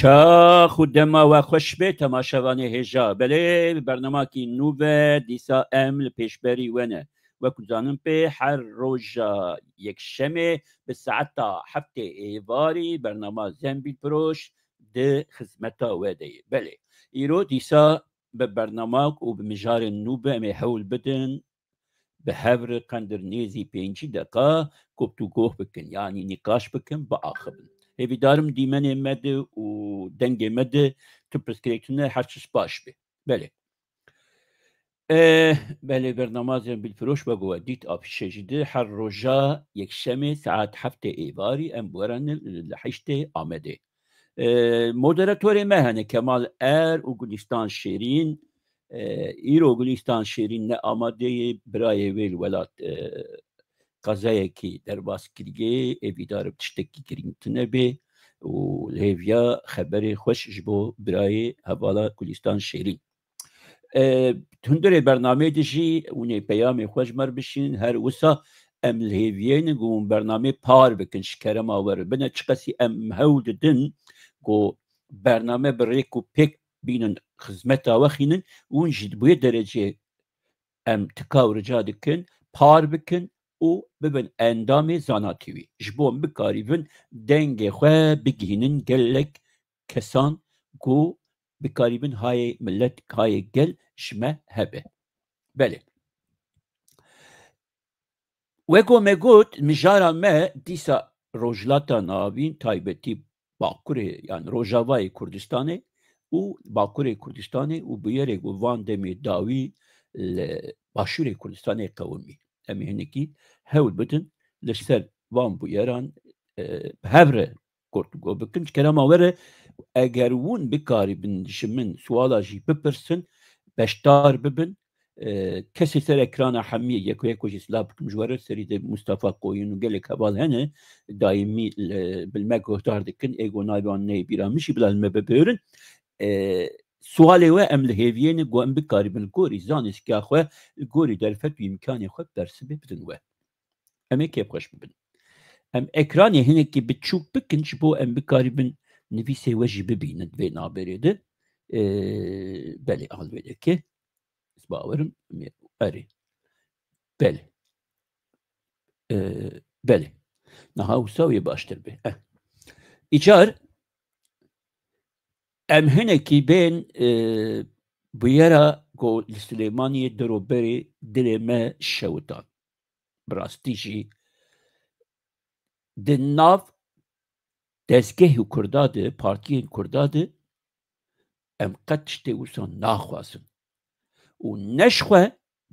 چاخ و دما و خوش به تماشاوانی هجا بله برنامه کی نو دیسا ام پیشبری ونه و کجانم به هر روزا یک شمه به ساعت هفته ایواری برنامه زنبیل پروش ده خدمتا وده بله ایرو دیسا به برنامه و به مجار نوبه می حول بدن به هفر قندرنیزی 5 دقیقه گفتگو بکن یعنی نقاش بکن با آخرین هیوی دارم دیمن مده و دنگ مده تو پرسکریتونه هرچش باش به بله بله برنامه زن بالفروش بگو دیت آفیشه جده هر روزا یک شمه ساعت هفته ایواری ام بورن لحشته آمده مودراتور مهنه کمال و گلستان شیرین ایرو گلستان شیرین نه آماده برای ویل ولات قضایه کی در باس کریگه ایویدار بتشتکی کرینتنه به و لهویا خبری خوش جبو برای حوالا گلستان شیرین تندر برنامه دیجی اونی پیام خوش مر بشین هر وسا ام لهویین گون برنامه پار بکن شکرم آور بنا چقسی ام هود دن گو برنامه بریکو پیک بینن خدمت آوخینن اون جد بوی درجه ام تکاو رجا دکن پار بکن او ببن اندام زاناتیوی جبون بکاریبن دنگ خواه بگینن گلک کسان گو بکاریبن های ملت های گل شمه هبه بله وگو مگوت مجارا ما دیسا روجلاتا ناوین تایبتی باکوری یعنی روجاوای کردستانه و باکوری کردستانه و بیاره گو وان دمی داوی باشوری کردستانه قومی امی هنکی هول بدن لسر وان بیاران هفره گرتگو بکن کرام آوره اگر وون بکاری بن شمن سوالا جی بپرسن بشتار ببن کسی سر اکران حمیه یکو یکو جسلا بکم جواره سری ده مصطفى قوین و گلک هبال هنه دائمی بالمگو اختار دکن ایگو نایبان نی بیرامشی بلال مببیرن سوالی و ام لهیوین گو ام بکاری بن گوری زانست که خواه گوری در فتو امکانی خواه درس ببدن و امه که خوش ببن ام اکرانی هنه که بچوک بکن جبو ام بکاری بن نویسه وجی ببیند و نابریده بله آل ویده که باورم اری بله بله نها وساوي باشتر به ایجار ام هنکی بین بویرا گو سلیمانی دروبری دلمه شوتان براستیجی دناف دزگه کرداده پارتیین کرداده ام قدشته وسان ناخواسن و نشخوه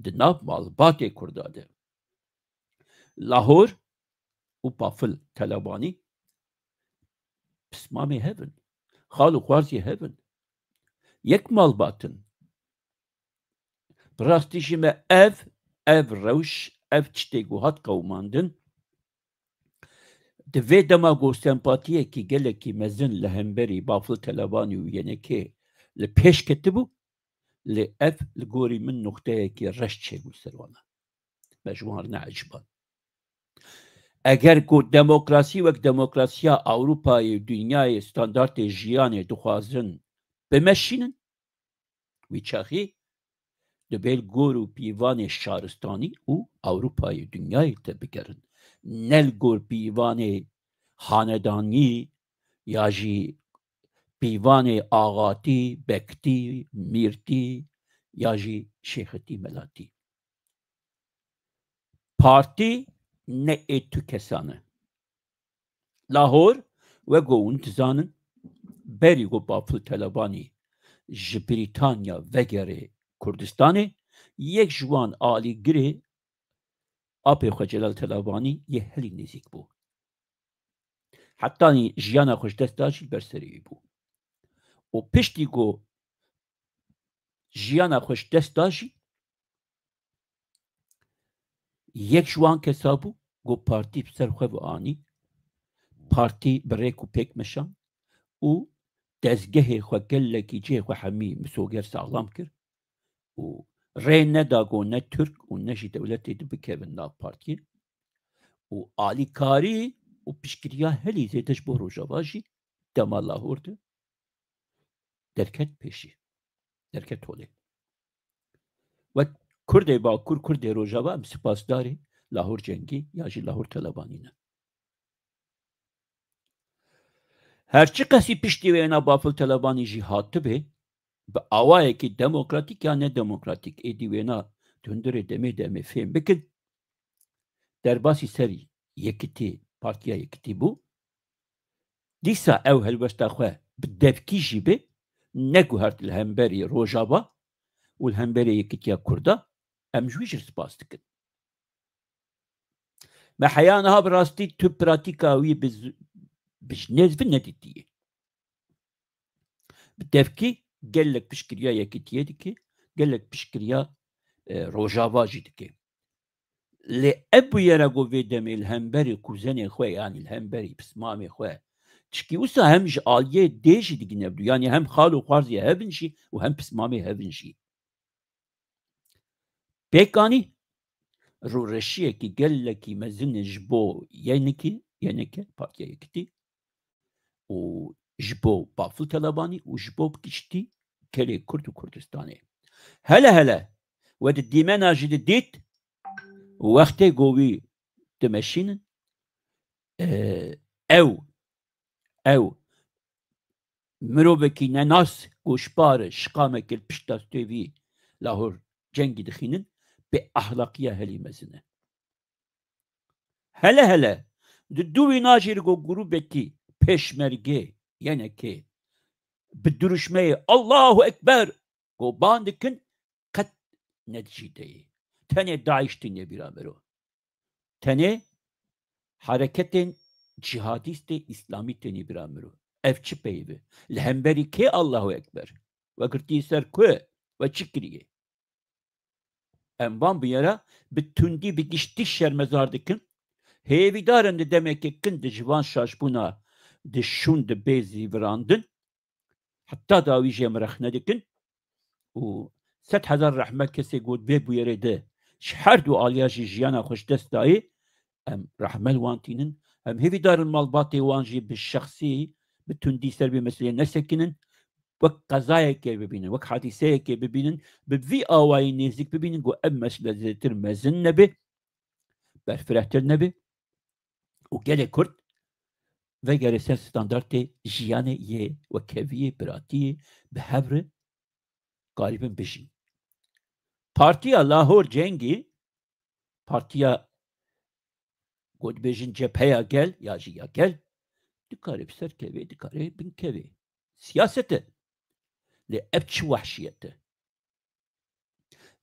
دناف مالبات کرداده لاهور و بافل طلبانی پسمامی هفن خالو خوارزی هفن یک مالباتن براستیجی ما اف روش اف تشتیگو هات قوماندن دوی دما گو سمپاتیه کی گله کی مزن لهمبری بافل طلبانی و یعنی که لپیش کتبو لأف لگوری من نقطه کی رشت چگو سروانا مجموعه نعجبان اگر کو دموکراسی وک دموکراسیا اوروپای دنیای استاندارد جیان دخوازن بمشینن وی چاخی دبیل گورو پیوان شارستانی او اوروپای دنیای تبگرن نل گور پیوان خاندانی یا جی پیوان آغاتی بکتی میرتی یا جی شیختی ملاتی پارتی نه ایتو کسانه لاهور و گو انتظانن بری گو بافل طلبانی جی بریتانیا وگره کردستانه یک جوان آلی گره آپی خو جلال طلبانی یه هلی نزیک بو حتی جیانا خوش دست داشتی برسری بو و پشتی گو جیانا خوش دست داشتی یک جوان کسا بو گو پارتی بسر خو و آنی پارتی بریکو پیک مشان و دزگه خو گلکی جه خو حمی مسوگر ساغلام کر و ری ندا گو نه ترک و نشی دولتی دو بکیون ناو پارتی و آلی کاری و پیشگیریا هلی زیدش بو روژاواجی دما لاهور ده derket peşi. Derket hole. Ve Kurdê Bakur, Kurdê Rojava em spasdarê Lahor cengî ya jî Lahor Talebanî ne. Herçi kesî piştî wêna bafil Talebanî jî hatibe, bi awayekî demokratîk ya nedemokratîk êdî wêna hundirê demê fêm bikin, derbasî ser Yekîtî, Partiya Yekîtî bû, dîsa ew helwesta xwe bi devkî jî bê, ne ku her li hemberî Rojava û li hemberî Yekîtiya Kurda, em ji wî jî spas dikin. Me heya niha bi rastî tu pratîka wî bi nêzbî nedîtiye. Bi devkî gelek piştgiriya Yekîtiyê dike, gelek piştgiriya Rojava jî dike. Lê ev bûyere ku vê demê li hemberî kuzenê xwe yanî li hemberî pismamê xwe çikî wisa hem ji aliyê dê jî digîne bû, yanî hem xal û xwarzê hevin jî û hem pismamê hevin jî. Pêkanî rûreşiyekî gelekî mezin ji bo yenekê Partiya Yekîtî û ji bo bafil Talebanî û ji bo giştî kelê Kurd û Kurdistanê. Hele we di dîmena jî didît wextê ku wî dimeşînin ew mirovekî nenas goşbar şiqamekî li pişta stê wî Lahor cengî dixînin bi ahlaqiya helî mezin e. Hele di dû wîna jî ku grûpekî pêşmerge yenekê bi duruşmeyê Allahu Ekber goban dikin qet nedicî deyê. Tenê Daeş tîne bîramero. Tenê hareketên cihadîstê İslamî tenê bîramero. Ev çi peyvê? Li hemberî kê Allahu Ekber? Ve girtî ser ku ve çi kiriye? Em van bi yera bi tundî bi giştî şermezar dikin. Hêvîdarin di demekê kin di ji van şaşbûna di şûn di bêzî virandin. Heta da wî jê mirexne nedikin û 100,000 rehmet kesê got bê bûyerê de ji her du aliya jî jiyana xwe ji dest dayê, em rehmel wan tînin, em hêvîdarin malbatê wan jî bi şexsî bi tundî ser vê meseleyê nesekinin, wek qezayekê bibînin, wek hadîseyekê bibînin, bi vî awayî nêzik bibînin ku ev mesele zêdetir mezin nebe, berfirehtir nebe û gelek Kurd vegerê ser standartê jiyanê yê wekeviyê piratiyê bi hev re galibin bijîn. Partiya Lahor cengî, partiya gotbêjin cepheya gel ya jî ya gel, dikare bi ser kevê, dikare bin kevê. Siyaset e. Lê ev çi wehşiyet e.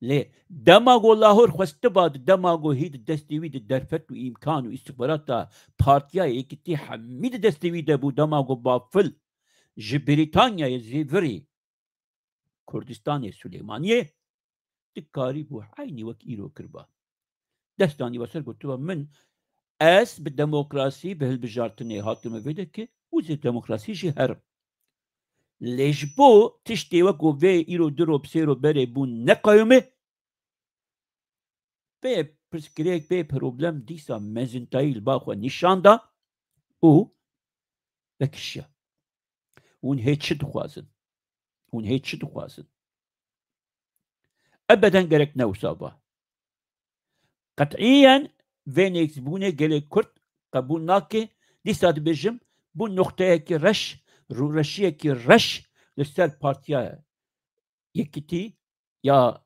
Lê dema ku Lahor xwestiba di dema ku hî di destê wî di derfet û îmkan û îstixbarata Partiya Yekîtî hemî di destê wî de bû, dema ku bafil ji Brîtanyayê zêvirî Kurdistanê Süleymaniyê dikarî bû heynî wek îro kirba. Destanî weser gotiba min ez bi demokrasî bi hilbijartinê hatime vê dike û zê demokrasî jî herim. Lê ji bo tiştê wek ku vê îro diro pisêro berê bûn neqewime, bê pirsgirêk bê problem dîsa mezintayî li ba xwe nîşan da û vekişiya. Hûn hê çi dixwazin? Hûn hê çi dixwazin? Ebeden gerek ne wisa ba. Qet'iyen vê nêzbûnê gelek Kurd qebûl nake, dîsa dibêjim bû noxteyekî reş, rûreşiyekî reş li ser Partiya Yekîtî ya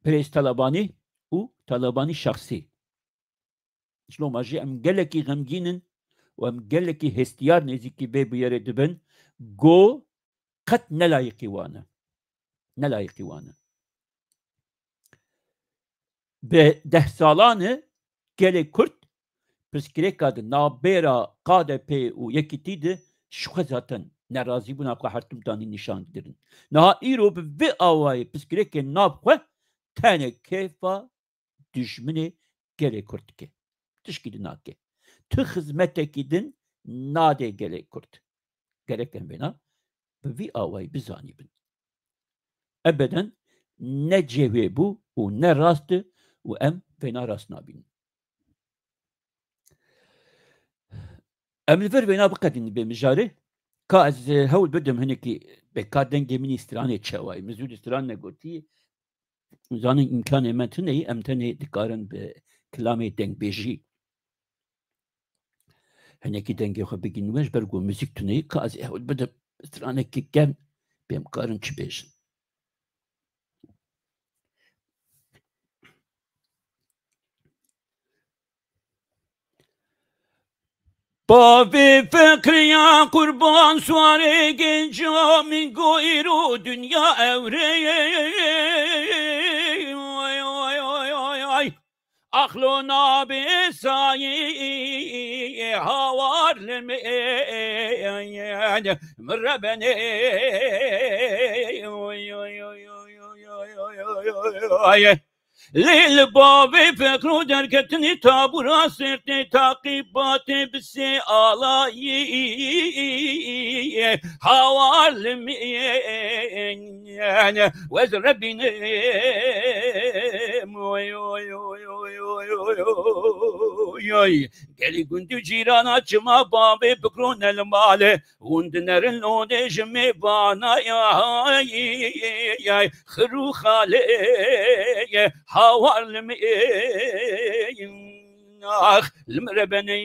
Pirêz Talebanî û Talebanî şexsî. Şiloma jî em gelekî xemgînin û em gelekî hestiyar nêzîkî bê bûyerê dibin, got qet nelayîqî wan e. Nelayîqî wan e. Bi 10 salan e gelek Kurd pirsgirêka di navbêra KDP û Yekîtî de ji xwe zaten nerazîbûna xwe her tim danî nîşan dirin. Niha îro bi vê awayê pirsgirêkên nav xwe tenê kêfa dijminê gelek Kurd dike. Tişkî di nake. Ti xizmetekî din nadê gelek Kurd. Gerek em vêna bi vî awayî bizanîbin. Ebeden ne cêwê bû û ne rast e û em vêna rast nabînin. Em li vir vêna biqedînin bê mijarê, كاز هول بدهم هنكي بكات دنجي من استراني تشواي مزود استران نقولتي زاني إمكان ما تني أم تني دكارن بكلامي دنج بيجي هنكي دنجي خو بيجي نواش برقو مزيك تني كاز هول بدهم استراني كي كم بيمكارن تشبيجن بابي فكري يا قربان سواري جنجا من غيرو دنيا أوري أخلونا بساي هوار لمين مربني للبابي فكرو دركتني تابورا سرتي تعقيباتي بسي آلاي هوار لمين وزربيني قالي كنت جيران اجمع بابي بكرون المال وندنر اللون جمي بانا يا خرو خالي هاوار لمي اخ المربني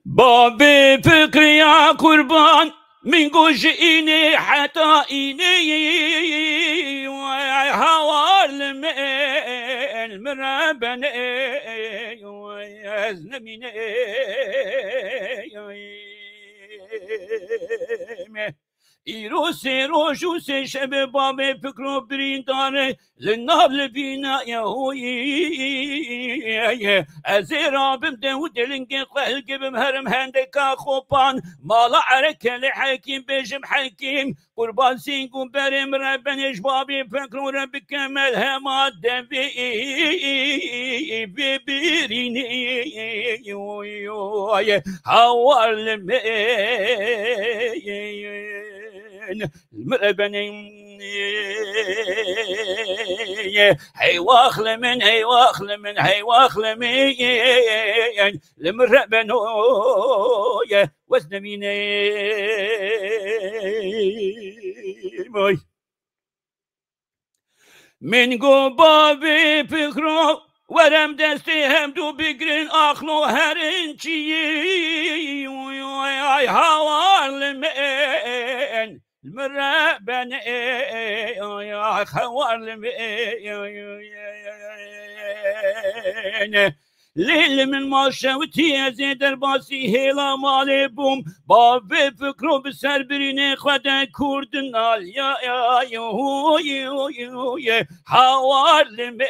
بابي فكري يا قربان من قجيني حتى إني هوار المين مربني ويزنميني إيروسي روشوسي شباب بابي فكرو برينداري للنابل بينا يهوي أزيرا بمدود لنقي قلقي بمهرم هندكا خوبان مالا عركة لحكيم بجم حكيم قربان سينكو بريم ربن بابي فكرو رب كمل هما دبي ببيريني هوار لمي المربني هي واخل من هي واخل من هي واخل من المربن وزن مين من قبابي فكرو ورم دستي هم دو بگرین اخلو هرنچی هوار لمن المربن يا خوار لمن ليل من ما شوتي زيد الباسي هلا مالي بوم بابي فكرو بسر بريني خدا كردنال يا يا حوار لمن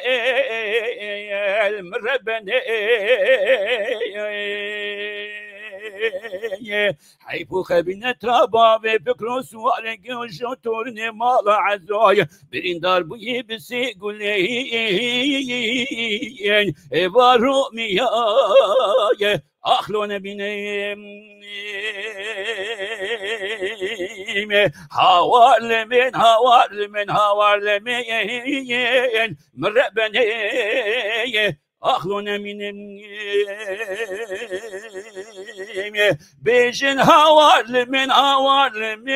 المربن حيبو خبينة ربابي فكرو سوالك وشو تورني مالا عزايا بريندار بوي بسي قولي بارو مياي أخلو نبيني هوار لمن هوار لمن هوار لمن مربني أخلون من بيجن هوار لمن هوار لمن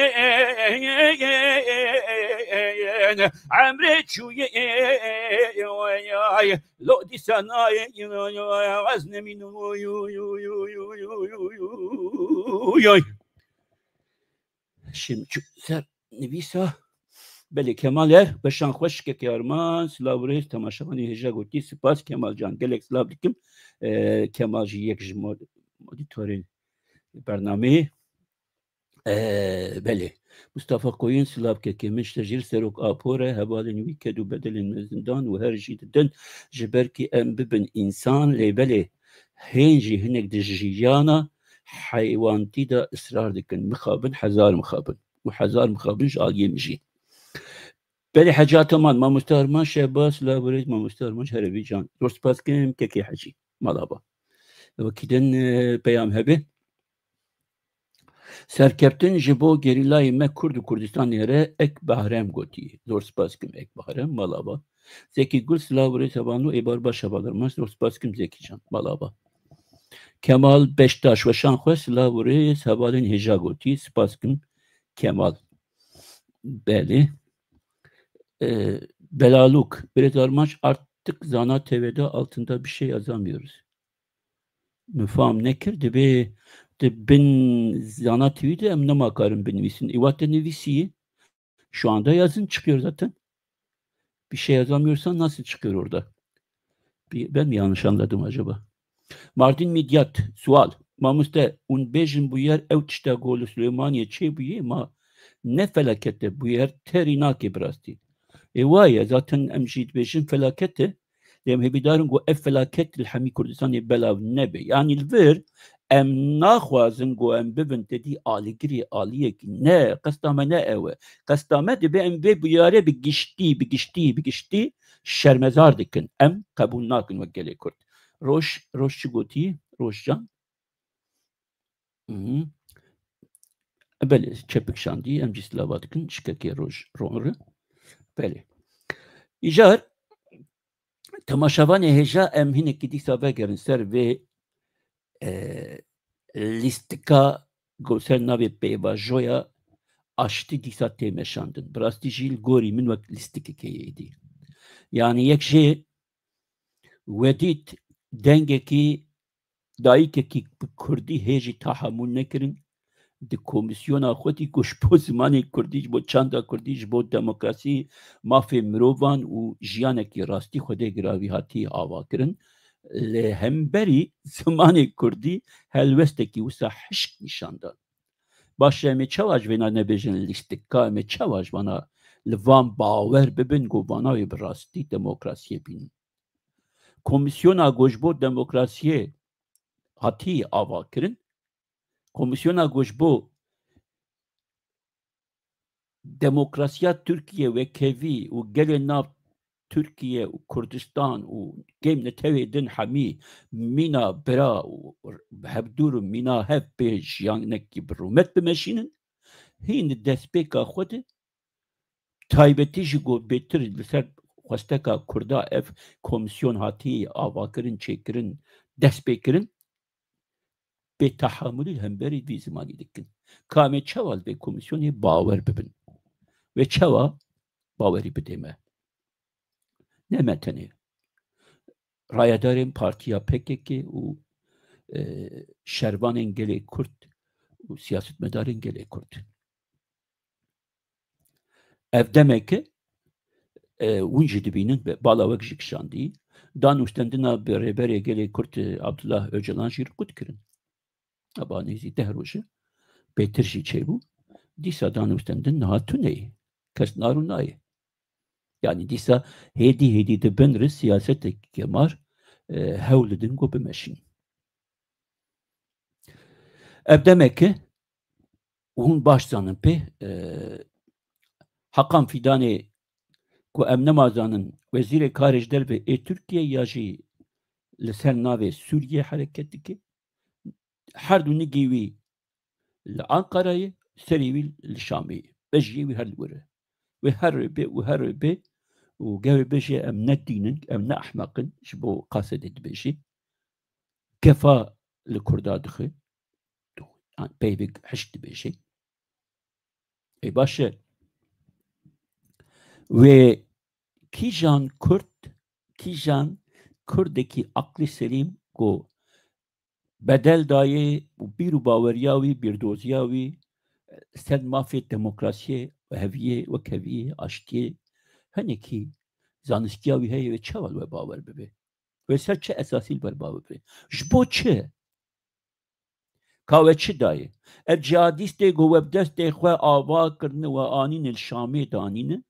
عمري شوية لو دي سناي وزن من شم سر نویسا بله کماله بشان خوش که کارمان سلاوریز تماشاخانی هجا گوتی سپاس کمال جان گلک سلاو دیکم کمال جی یک جمع مدیتورین برنامه بله مصطفى قوين سلاف كمش تجير سروك آبورة هبال نوي كدو بدل المزندان وهر جيد الدن جبركي أم ببن إنسان لبله هنجي هنك دجيانا حيوانتي دا إصرار دكن مخابن حزار مخابن وحزار مخابن جال يمجي بله حاجات ما مستهرمان شباس لا بريد ما مستهرمان هربي جان درس باس كم كي حجي مالابا وكيدن بيام هبه سرکپتن جبو گریلای me Kurd Kurdistan yere ek bahrem goti. Zor spas kim ek bahrem malaba. Zeki Gül Slavre Sabanu Ebar Başabalar Masro Spaskim Zeki Can Balaba Kemal Beştaş ve Şanxwe Slavre Sabalin Hejagoti Spaskim Kemal Beli Belaluk Beredarmaç artık Zana TV'de altında bir şey yazamıyoruz. Müfam nekir de ben Zana TV'de emne makarım benimsin. İvatte nevisiyi şu anda yazın çıkıyor zaten. Bir şey yazamıyorsan nasıl çıkıyor orada? Ben mi yanlış anladım acaba? Mardin Midyat, sual. Mamuste, un bejin bu yer evçte golü Süleymaniye çe bu yer ma ne felakette bu yer terinaki brasti. Vay zaten emjid bejin felakette dem hebidarın go ev felaket hami Kürdistan'ı belav nebe. Yani ilver em naxwazin go em bibin dedi aligiri aliye ki ne kastame ne eve. Kastame de be em be bu yere bir gişti şermezar dikin. Em kabul nakin ve gele Kürt. Roş çuguti, Roşcan. Beli çepik şandi, em cislavadıkın şikaki Roş. Beli. İcar, tamaşavan heja em hinek gidiksa vegerin ser ve listika gosel navi peyva joya aştı diksa temeşandın. Brasti jil gori min vak listiki keyeydi. Yani yek şey vedit dengeki dayikeki Kurdi heji tahammül nekirin di komisyona xwedî ku ji bo zimanê Kurdî ji bo çanda Kurdî ji bo demokrasî mafê mirovan û jiyanekî rastî Xwedê giravî hatî avakirin li hemberî zimanê Kurdî helwestekî wisa hişk nîşan da. Baş em ê çawa ji vêna nebêjin lîstika em ê çawa ji vana li van bawer bibin ku vana wê bi rastî demokrasiyê bînin. Komisyona ku ji bo demokrasiyê hatî avakirin komisyona ku ji bo demokrasiya Türkiye ve kevî û gelê nav Türkiye û Kurdistan û gemle tevê din hemî mîna bira û hevdûr û mîna hev pê jiyanekî bi rûmet bimeşînin hîn di destpêka xwe de taybetî ji gotbêtir li ser xwesteka Kurda ev komisyon hatî avakirin çêkirin destpêkirin bê tehamülî hemberî vî zimanî dikin. Kamê çawa li vê komisyonê bawer bibin ve çawa bawerî bidême. Ne metenê rayadarên Partiya PKK û şervanên gelê Kurd û siyasetmedarên gelê Kurd. Ev demek hûn jî dibînin bala wek jî kişandî danûstendina rêberê gelê Kurd Abdullah Öcalan jî rikût kirin. Aba nêzî 10 roj pêtir jî çêbû dîsa danûstendin niha tuneyê kes nar û nayê. Yani dîsa hêdî dibin ri siyaseteke kemar hewl didin ku bimeşîn. Ev demek hûn baş zanin pê Hakan Fidanê ku em nemazanin Wezîrê Karê ji derve ê Tirkiye ya jî li ser navê Sûriye hereket dike. Her du nigê wî li Ankarayê, serê wî li Şamê. Bejiyê wî her li were. Wê her bê û gevê bêje em ne dînin, em ne ehmeqin ji bo qasedê dibêjî. Gefa li Kurda dixe. Peyvê hişk dibêje. Baş e ve kîjan Kurdekî aklî selîm ku bedel dayê û bîr û baweriya wî bîrdoziya wî ser mafê demokrasiyê heviyê wek heviyê aştiyê hinekî zanistîya wî heye ve çawa we bawer bibe ve ser çi esasî ber bawer bibe ji bo çi ka we çi dayê ev cihadîstê ku we bi destê xwe ava kirine we anîne li Şamê danîne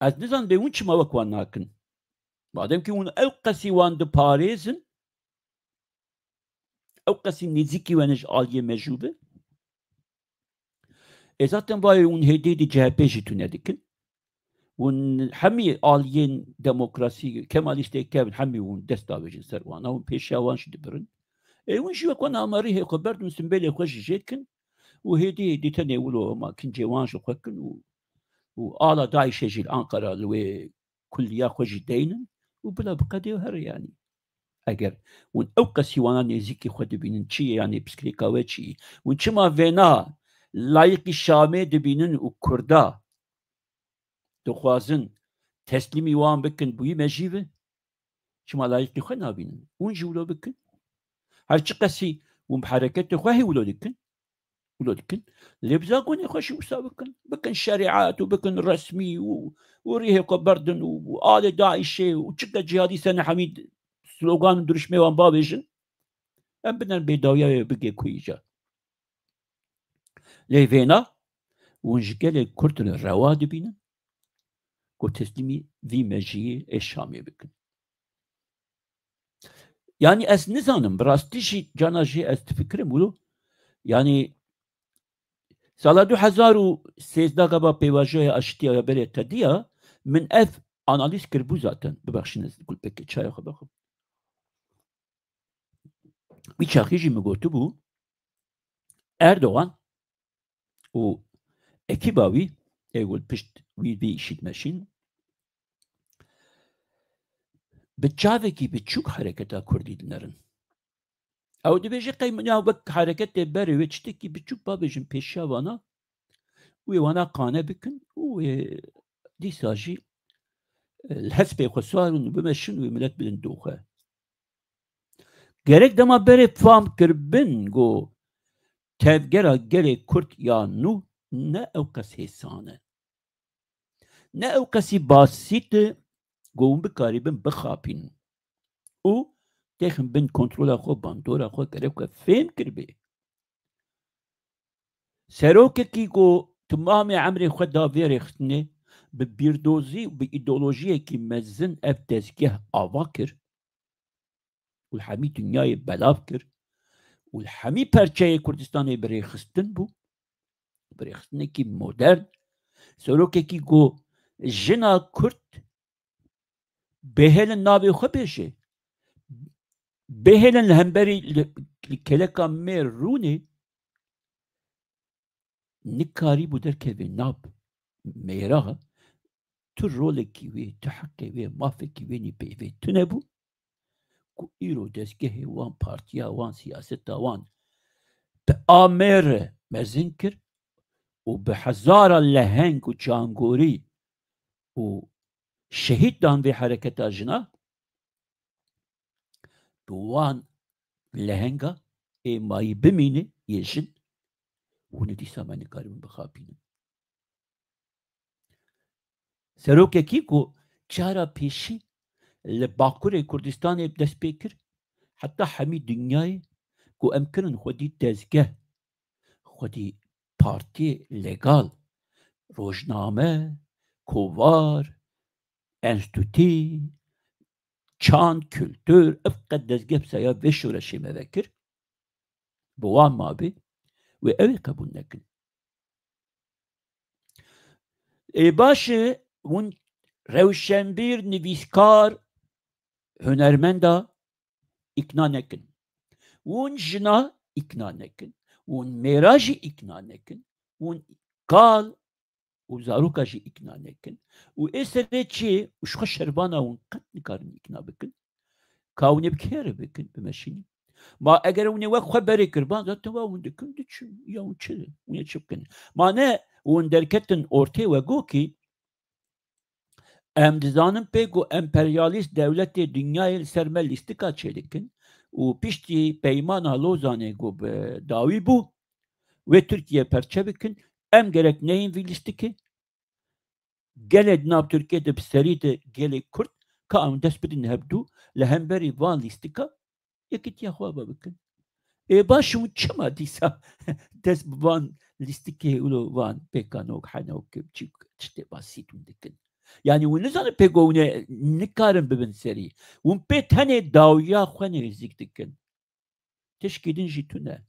ez nizanim bê hûn çima wek wan nakin. Madem ki hûn ew qesî wan diparêzin ew qesî nêzîkî we ji aliyê mecûbe zaten bayê hûn hêdî di CHP jî tune dikin. Hûn hemî aliyên demokrasî Kemalîstê kevin hemî hûn dest davêjin ser wan hûn pêşiya wan jî dibirin. Hûn jî wek wan amarî hê xwe berdin simbêlê xwe jî jê dikin û hêdî tenê wilo ma kincê wan jî xwe kin û وآلا داعش يجي الأنقرة اللي كلية خوجي دينن وبلا بقدي وهر يعني اگر ون اوقا سیوانا نزیکی خود دبینن چی یعنی پسکریکاوه چی ون چما وینا لایقی شامه دبینن و کردا دخوازن تسلیمی وان بکن بوی مجیبه چما لایقی خود نابینن ون جولو بکن هرچی قسی ون بحرکت خواهی ولو دکن لبزا قوني خوشي وسابقن بكن شريعات وبكن رسمي وريه بردن وآل داعش وشكا جهادي سنة حميد سلوغان درش ميوان بابيجن ام بدن بيداوية بقي كويجا ليفينا ونجقل كرتن الرواد بينا كو تسليمي في مجيه الشامي بكن يعني از نزانم براستيشي جانا جي از تفكرم ولو يعني سال 2013 قبل بيواجه اشتيا بري تديا من اف اناليز كربو zaten ببخشين كل بك çay خبخم bir çakıcı mı gotu bu Erdoğan o ekibavi egol pişt vi işitmeşin بتشافكي بتشوك حركة كرديدنرن او دي بيجي قيم يا بك حركة بري وتشتكي بتشوك بابجن بيشاوانا وانا قانا بكن و دي ساجي الحسب خسارون بمشن وملت بلندوخه gerek dema bere fam kirbin go tevgera gerek kurt ya nu ne evkas hesane ne evkasi basit go bikaribin bixapin u texin bin kontrola xo bandora xo gerek ka fem kirbe serokeki go tamamı amri xo da verextne bi birdozi bi ideolojiye ki mezzin ev tezgah avakir والحمي دنياي بلافكر والحمي برچه كردستاني بريخستن بو بريخستن كي مودرن سلوكي كي جو جنا كرد بهلن نابي خبيشي بهلن الهمبري لكلكا مير روني نكاري بودر كيفي ناب ميراها تو رولي كيوي تحكي وي مافي كيويني بيوي تنبو إيرو دزگه وان بارتيا وان سياستا وان بآمر مزنكر وبحزارة لهنگ وجانغوري وشهيد دان في حركة جنا بوان لهنگا ماي بمينه يجن وندي ساماني قاربن بخابين سروكي كيكو چارا پیشي لباكور كردستان دست بكر حتى حمي دنياي كو امكن خودي تزگه خودي بارتي لگال روزنامه کووار انستوتي çan kültür افقد دزگه سيا وشورة شيمه vekir بوان مابي ve evi kabul nekin başı un revşenbir nivîskar hunermenda ikna nekin un jina ikna nekin un mêrajî ikna nekin un qal û zaroka jî ikna nekin û êserê çi û ji xwe şerbana wan qet nikarin ikna bikin ka hûn ê bi kê re bikin bimeşînin ma eger hûn ê wek xwe berê kirban zaten wa hûn dikin diçin ya hûn çi hûn ê çi bikin ma ne hûn derketin ortê we gokî em dizanin pê ku emperyalîst dewletê dünyayê li ser me lîstika çêdikin û piştî peymana Lozanê ku bi dawî bû wê Tirkiye perçe bikin em gerek neyên vî lîstikê gelê di nav Tirkiye de bi serî de gelê Kurd ka em dest bidin hebdû li hemberî van lîstika yekîtiya xwe ve bikin baş hûn çima dîsa dest bi van lîstikê û van pêkanok henok çî tiştê basît hûn dikin yani hûn nizanin pê ku hûn ê nikarin bibin serî hûn pê tenê dawiya xwe nêzik dikin tişkî din jî tune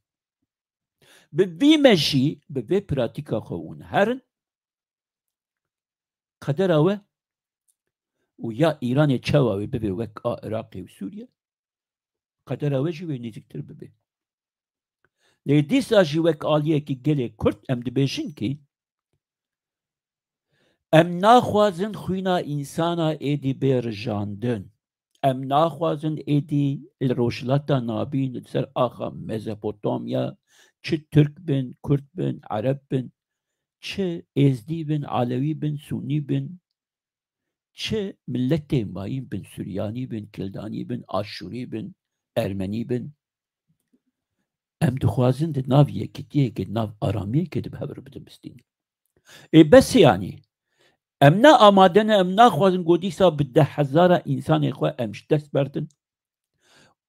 bi vî me jî bi vê pratîka xwe hûn herin qedera we û ya Îranê çawa wê bibe wek a Iraqê û Sûriye qedera we jî wê nêzîktir bibe lê dîsa jî wek aliyekî gelê Kurd em dibêjin kî ام ناخوازن خوینا انسانا ایدی برجاندن، ام ناخوازن ایدی الروشلاتا نابین سر آخا مزپوتامیا، چه ترک بن، کرد بن، عرب بن، چه ازدی بن، علوی بن، سونی بن، چه ملت ماین بن، سوریانی بن، کلدانی بن، آشوری بن، ارمنی بن، ام دخوازن ده ناو یکیتیه که ناو آرامیه که ده بهبر بدم بستین. بس يعني ام نا آمادن ام ناخوازن گودیسا به 10,000 انسان خواه امش دست بردن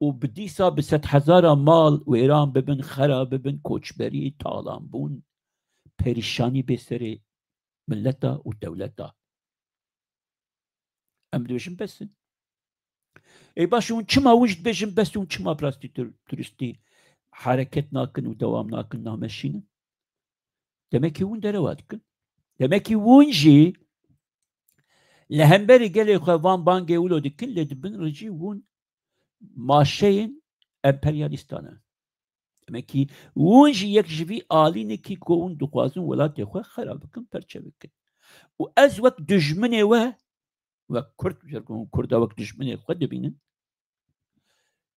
و بدیسا به 100,000 مال و ایران ببن، خراب ببن، کوچبری، تالان بون، پریشانی بسر ملتا و دولتا. ام دوشن بسن باش اون چما وجد بشن بس اون چما براستی تuristi hareket nakin و دوام nakin nameşinin. Demek ki اون derevatkin. Demek ki اون جي لهمبري قال خوان بانجي ولو دكن لدبن رجي ون ماشين امپرياليستانا. demek ki ون جي يك جوي آليني كي كون دخوازن ولاتي خو خرابكن پرچبكن و از وقت دجمني و كرد جركون كردا وقت دجمني خو دبينن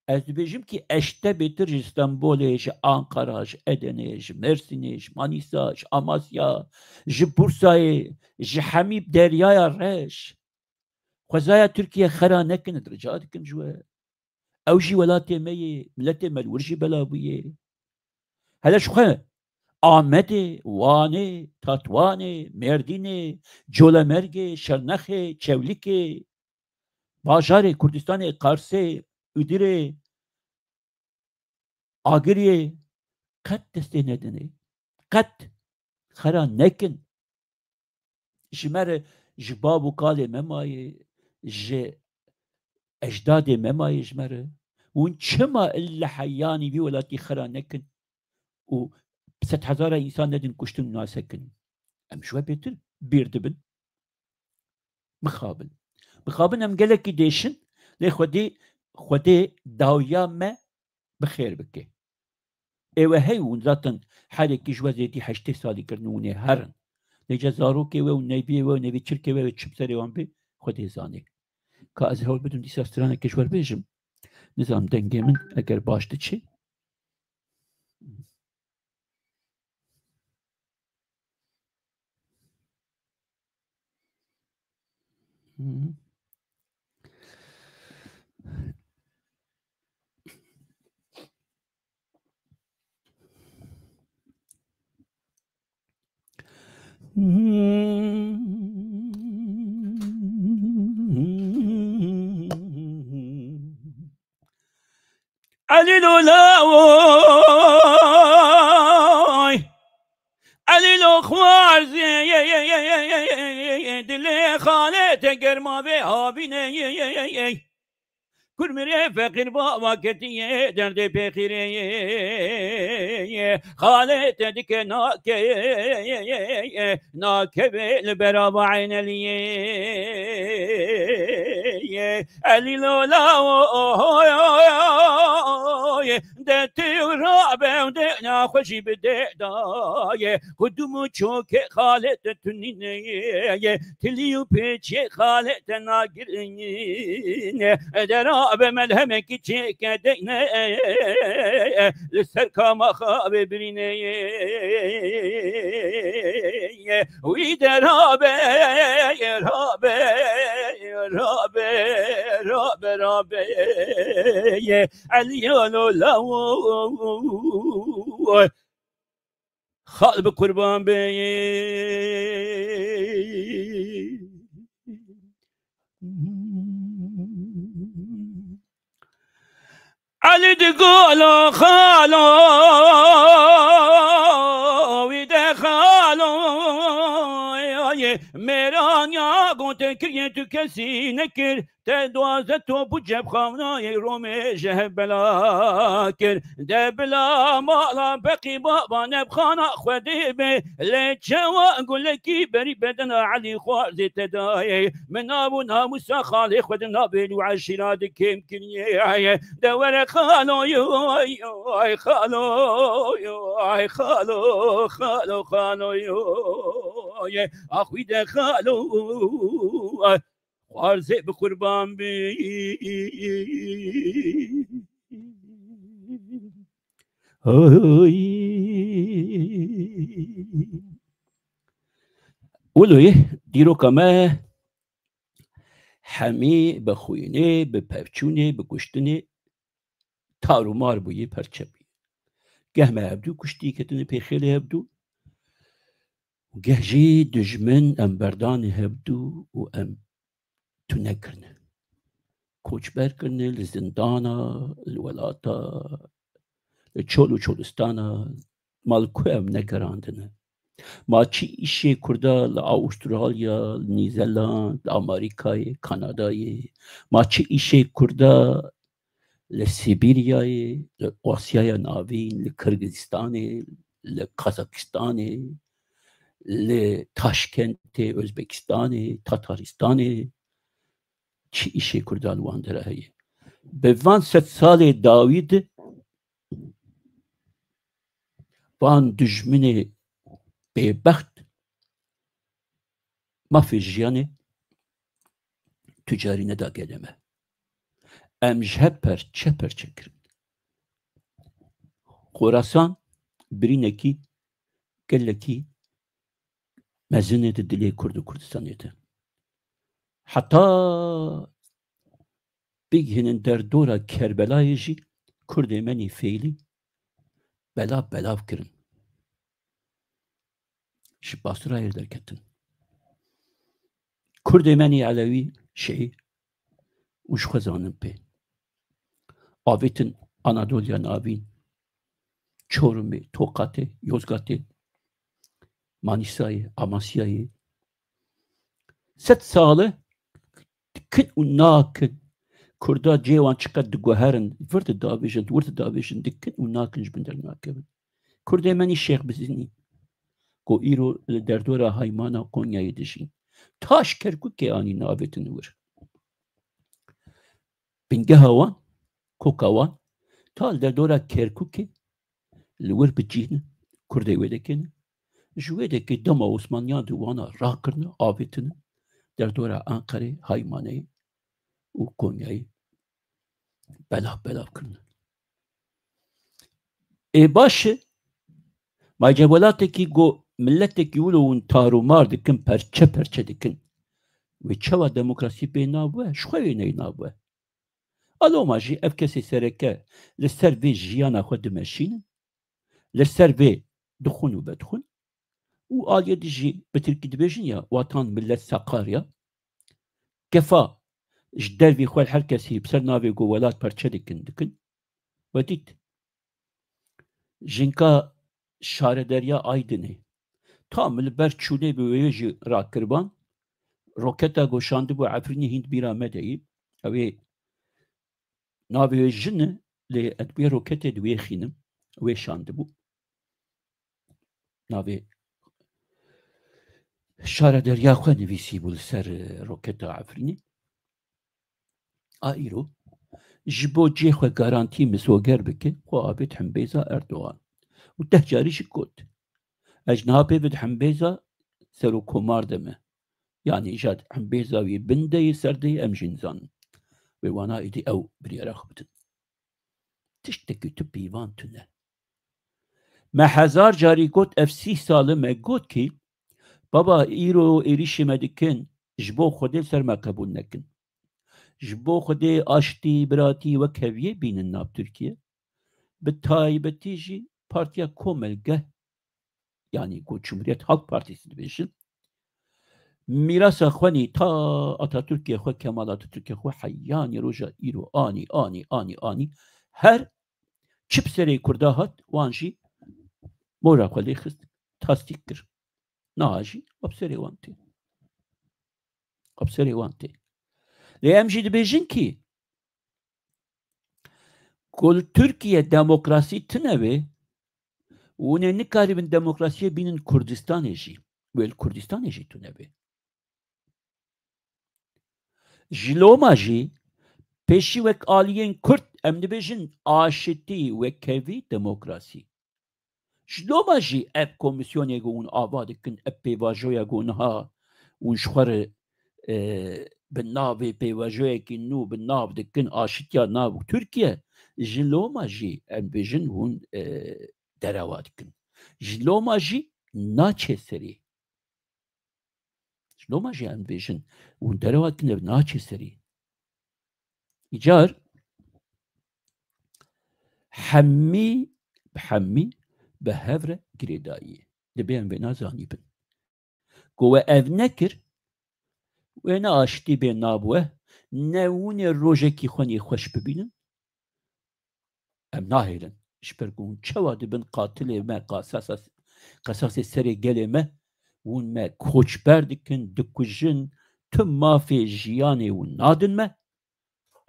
از بيجم كي اشته بيتر اسطنبولش، انقراش، ادنش، مرسينش، مانيساش، اماسيا، جبورساي، جحميب دريايا رش خوزايا تركيا خرا نكن درجات كن جوا اوجي ولاتي مي ملتي ملورجي بلابويه هلا شخه آمده، وانه، تاتوانه، مردینه، جولمرگه، شرنخه، چولیکه، باجاره، کردستان قارسه، ادیره، آگریه، قد دسته ندنه، قد خرا نکن. جمره جباب و کال ممایه، ج اجداد ممایه جمره، ون چما الا حیانی بی ولاتی خرا نکن و 100,000 انسان ندن کشتن ناسکن. ام شوه بيتر بيردبن مخابن ام قالك ديشن لي خودي داويا ما بخير بكي ايوه هي ونزاتن حالك جوا زيتي 8 سالي كرنوني هرن لجا زاروكي ونبي ونبي تشركي وتشبسري وان بي خودي زاني كا از هول بدون ديسا سترانا كشور بيجم نظام دنگي من اگر باشت چي علي لولاوي علي لو خوارزي دلي خالتي قرما بها بيني كرمري فقير بابا كتي درد بخيري خالت ديك ناكي بالبرابة عين لي علي لولا دتي ورابع ودنا خوشي بداي قدمو تشوك خالت تنيني تليو بيتشي خالت ناقرين دراب ملهمك تشيك دينا لسركا مخاب بريني ويدراب راب عليانو لو خالب قربان بي علي دقولو خالو ويدخالو ميران يا قلت كريت كسي نكر تدوازتو بجب خوناي رومي جهب بلاكر دبلا مالا بقي بابا نبخانا خودي بي ليتشوا اقول لكي بري بدنا علي خوازي تداي من ابو ناموسا خالي خودنا بين وعشيرات كيم كنيه دور خالو يو خالو يو خالو يو اخوی دخلو خوارزه بقربان بی ولوی دیرو کمه همی بخوینه بپرچونه بکشتنه تارو مار بویه پرچبی گه ما هبدو کشتی کتنه پیخیله هبدو گه جی دجمن ام بردان هبدو و ام تو نکرنه کوچبر کرنه لزندانا الولاتا لچولو چولستانا مالکو ام نگراندنه ما چی ایشه کرده لأسترالیا نیوزلند لامریکای کانادای ما چی ایشه کرده لسیبیریای لآسیای ناوین لکرگزستان لقزاقستان لتاشکند ازبکستان تاتارستان چی ایشه کرده لواندره هایی به 20 سال داوید وان دجمن ببخت ما في جياني تجاري ندا قدمه ام جهبر چپر چکر خراسان برينكي قلكي مزنة الدليل كرد كردستانيته حتى بيجهن در دورا كربلا يجي كرد مني فيلي بلا فكرن شباسرا يردر كتن كرد مني علوي شيء وش خزانن بي آويتن Anadolu'ya navin Çorum'u, Tokat'ı, Yozgat'ı, Manisa'yı, Amasya'yı set sağlı kın unakın kurda cevan çıkat duguherin vurdu davişin dikkin unakın jbindar nakın kurda meni şeyh bizini ko iro derdora haymana Konya'yı dişin taş kerkuke ani navetin vur bingehavan kokavan tal derdora kerkuke الور بتجينا كردي ويدكن جويدك دم عثمانيان دوانا راكرنا آفتنا در دورة أنقرة هايماني وكونياي بلا كرنا باش ما جوالاتك جو ملتك يقولون تارو مار دكن پرچه دكن وچوا ديمقراسي بينابوه شخوي نينابوه ألو ماجي أفكسي سركة لسر في جيانا خود ماشين لسر في دخون وبدخون وآلية ديجي بتركي دبيجين وطن ملت ساقاريا كفا جدر في خوال حركسي بسر نافي قوالات پرچه دكن وديت جنكا شار دريا آيدني تامل بر چونه بويجي راكربان روكتا گوشانده بو عفريني هند بيرا مدهي اوه نافي جن لأدبير روكتا دوي خينم اوه شانده بو نافي شار دريا خو نويسي بو لسر روكتا عفريني آئيرو جبو جي خو garanti مسوگر بكي خو آبت حنبيزا اردوغان وده جاريش كود اجنابي بد حنبيزا سرو كومار دمه يعني إيجاد حنبيزا وي بندي سردي أم جنزان ووانا إيدي أو بريارا خبتن تشتكي تبي وان تنه ما هزار جاري قوت أفسي سالمة قوت كي بابا إيرو إيريشي مدكن جبو خودي سر ما قبول نكن جبو خودي أشتي براتي وكهوية بين الناب تركيا بالتايبتي جي بارتيا كوملقه يعني قوت جمهورية halk partisi دبيشن میراث خوانی تا آتاتürk خو کمال آتاتürk خو حیانی روژا ایرو آنی هر چپ سری کرده هات وانجی مورا خو لیخست تصدیق کر ناجی ابسری وانتی لیمجی دبیجن کی کل Türkiye demokrasi tıneve ونه نکاربن demokrasiye binin Kurdistan eji vel Kurdistan eji tıneve جلوماجي بيشي وك آليين كرد أم دبيجن آشتي وكيفي ديمقراسي شلوما جي اب كوميسيون يقون آبادكن اب بيواجو يقونها ونشخر بالنابي بيواجو كنو بالناب دكن آشتيا ناب تركيا جلوما جي ام بيجن هون درواتكن جلوما جي ناچه سري جلوما جي ام بيجن هون درواتكن ناچه سري إيجار حمي بحمي بهفرة قريدائية دبيان بنا زاني بن قوة اف نكر وانا اشتي بين نابوه ناون الروجكي خوني خوش ببينن ام ناهيلن شبرقون چوا دبن قاتل ما قصاص سري قلي ما ون ما كوچ بردكن دكوجن تم ما في جياني ونادن ما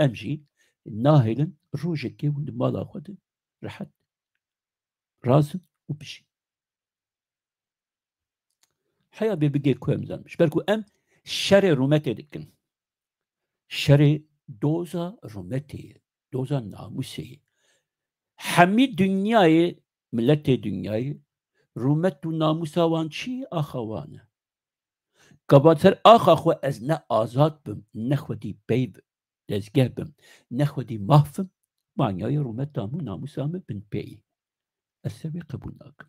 امجي ناهيلن روجكي ون مالا خودن رحت رازن وبشي حيا بيبقي كوام زنمش بركو ام شري رومتي دكن شري دوزا رومتي دوزا ناموسي حمي دنياي ملتي دنياي رومت و ناموسا وان چي اخوانا قباتر اخو از نه آزاد بم نخودي بيب لزگه بم نخودي محفم معناي رومت دامو ناموسا بن بي السبي قبول ناكم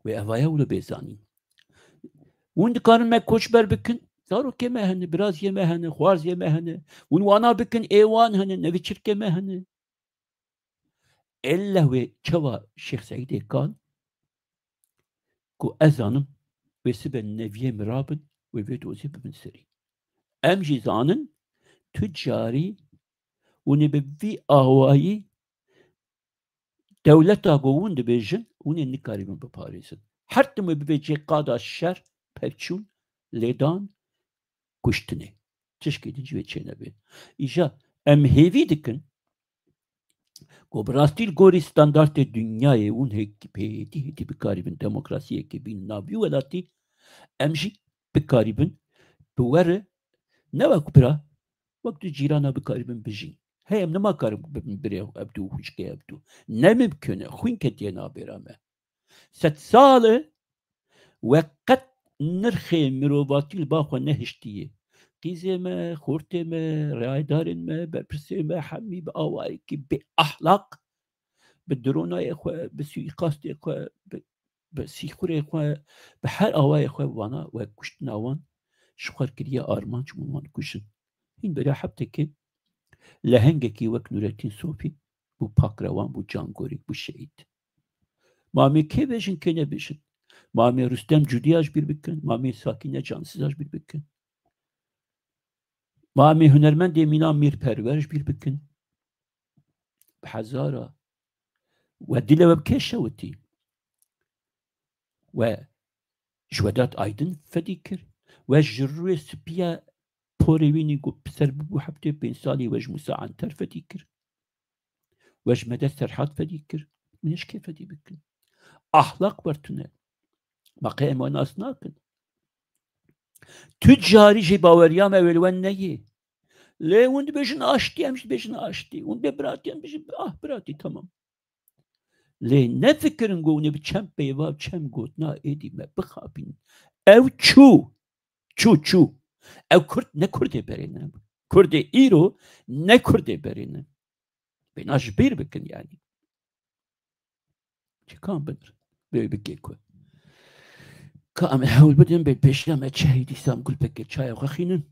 وأفايا ولا بيزاني وند كان ما كوشبر بكن زارو كما هن براز يما هن خوارز يما هن وانا بكن ايوان هن نفيتشر كما هن الا و چوا شيخ سعيد قال كو ازانم وسب النبي مرابن وفيت وزيب من سري امجي زانن تجاري ونبي اهواي دولتا قوون دبيجن وننكاري من بباريسن حتى ما بيجي قادا الشر پرچون ليدان كشتني تشكي دي وچينا بي إيجا ام هيفي دكن کو براستيل گوري ستاندارت دنياي اون هيك بيدي هدي بكاريبن ديمقراسية كبين نابيو ولاتي امجي بكاريبن بوره نواكو برا وقت جيرانا بكاريبن بجين هي نما كاريبن بريو ابدو وشكي ابدو نممكن خوين كتينا برامه 7 ساله وقت نرخي مروباتي الباخو نهشتيه قيزي ما خورتي ما رعايدار ما ببرسي ما حمي بأوايكي بأحلاق بالدرونا يا إخوة بسيقاست يا إخوة بسيخور يا إخوة بحر أواي يا إخوة وانا وكشتنا وان شخار كريا آرمان شمون وان كشن هين برا حبتكي لهنگكي وك نورتين صوفي بو باك روان بو جانگوري بو شهيد مامي كي بيجن كي نبيجن مامي رستم جودياج bir بكن مامي ساكينة جانسيزاج bir بكن مامي هنرمند مينا ميرپرورش bir بكن بحزارة وديلا بكشوتي وجودات ايدن فديكر وجروي سبيا بوريويني قو بسر بو حبتي بين سالي وج مساعنتر فديكر وج مدى سرحات فديكر منش كيف فدي بكن احلاق برتونه مقام وناس ناكن تجاري جي باوريام اولوان نيه ليه وند بيجن اشتي امش بيجن اشتي وند براتي بيجن براتي تمام ليه نفكرن قوني بچم بيوا بچم قوتنا ايدي ما بخابين او چو او كرد نكرد برينم كرد ايرو نكرد برينم بيناش بير بكن يعني چه كان بنر بكيكو كام حاول بدن بيشنا ما تشهيدي سام قل بكي چاي وخينن